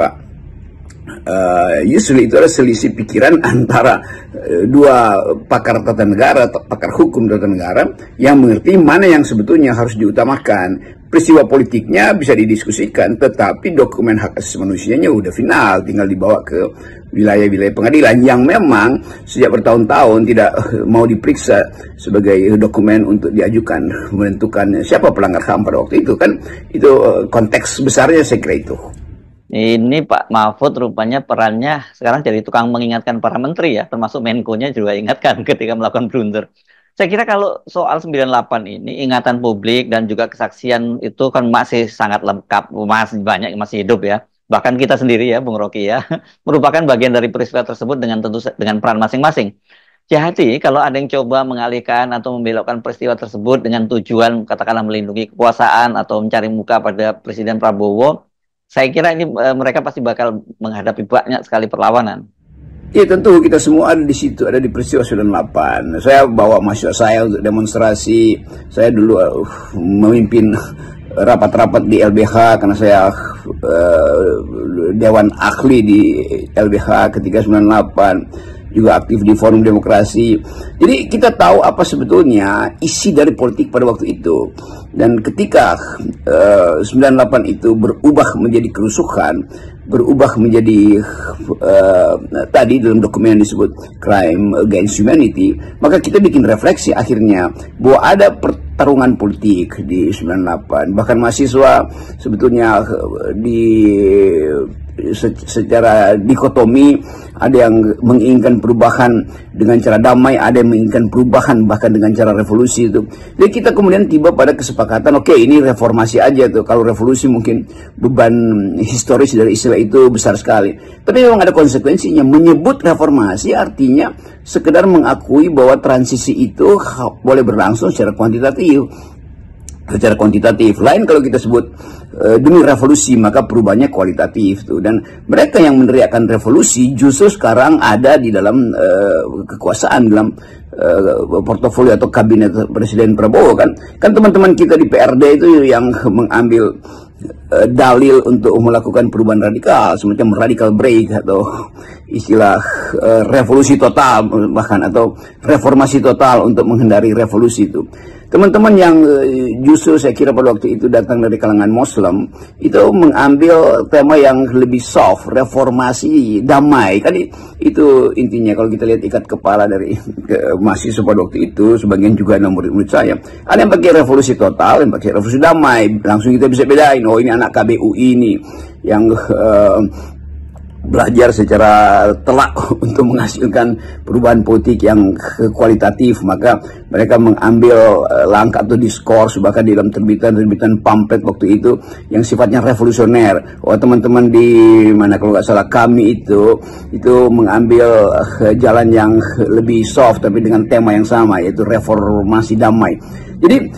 Pak. Justru itu adalah selisih pikiran antara dua pakar tata negara, pakar hukum tata negara yang mengerti mana yang sebetulnya harus diutamakan. Peristiwa politiknya bisa didiskusikan, tetapi dokumen hak asasi manusianya udah final, tinggal dibawa ke wilayah-wilayah pengadilan yang memang sejak bertahun-tahun tidak mau diperiksa sebagai dokumen untuk diajukan menentukan siapa pelanggar HAM pada waktu itu kan. Itu konteks besarnya saya kira itu. Ini Pak Mahfud rupanya perannya sekarang jadi tukang mengingatkan para menteri ya, termasuk Menko-nya juga ingatkan ketika melakukan blunder. Saya kira kalau soal 98 ini, ingatan publik dan juga kesaksian itu kan masih sangat lengkap, masih banyak yang masih hidup ya. Bahkan kita sendiri ya, Bung Rocky ya, merupakan bagian dari peristiwa tersebut dengan tentu dengan peran masing-masing. Jadi kalau ada yang coba mengalihkan atau membelokkan peristiwa tersebut dengan tujuan katakanlah melindungi kekuasaan atau mencari muka pada Presiden Prabowo, saya kira ini mereka pasti bakal menghadapi banyak sekali perlawanan. Ya tentu kita semua ada di situ, ada di peristiwa 98. Saya bawa mahasiswa saya untuk demonstrasi. Saya dulu memimpin rapat-rapat di LBH karena saya Dewan Ahli di LBH ketika 98. Juga aktif di Forum Demokrasi. Jadi kita tahu apa sebetulnya isi dari politik pada waktu itu. Dan ketika 98 itu berubah menjadi kerusuhan, berubah menjadi tadi dalam dokumen yang disebut crime against humanity, maka kita bikin refleksi akhirnya bahwa ada pertarungan politik di 98. Bahkan mahasiswa sebetulnya secara dikotomi, ada yang menginginkan perubahan dengan cara damai, ada yang menginginkan perubahan bahkan dengan cara revolusi itu. Jadi kita kemudian tiba pada kesepakatan, oke, ini reformasi aja tuh. Kalau revolusi mungkin beban historis dari istilah itu besar sekali. Tapi memang ada konsekuensinya. Menyebut reformasi artinya sekedar mengakui bahwa transisi itu boleh berlangsung secara kuantitatif. Secara kuantitatif. Lain kalau kita sebut demi revolusi, maka perubahannya kualitatif tuh. Dan mereka yang meneriakkan revolusi justru sekarang ada di dalam kekuasaan, dalam portofolio atau kabinet Presiden Prabowo kan. Kan teman-teman kita di PRD itu yang mengambil dalil untuk melakukan perubahan radikal, semacam radical break atau istilah revolusi total bahkan, atau reformasi total untuk menghindari revolusi itu. Teman-teman yang justru saya kira pada waktu itu datang dari kalangan Muslim itu mengambil tema yang lebih soft, reformasi damai. Kan itu intinya kalau kita lihat ikat kepala dari mahasiswa pada waktu itu, sebagian juga anak murid-murid saya. Ada yang pakai revolusi total, yang pakai revolusi damai. Langsung kita bisa bedain, oh ini anak KBU ini yang belajar secara telak untuk menghasilkan perubahan politik yang kualitatif, maka mereka mengambil langkah atau diskurs bahkan di dalam terbitan pamflet waktu itu yang sifatnya revolusioner. Oh teman-teman di mana kalau nggak salah kami itu mengambil jalan yang lebih soft tapi dengan tema yang sama, yaitu reformasi damai. Jadi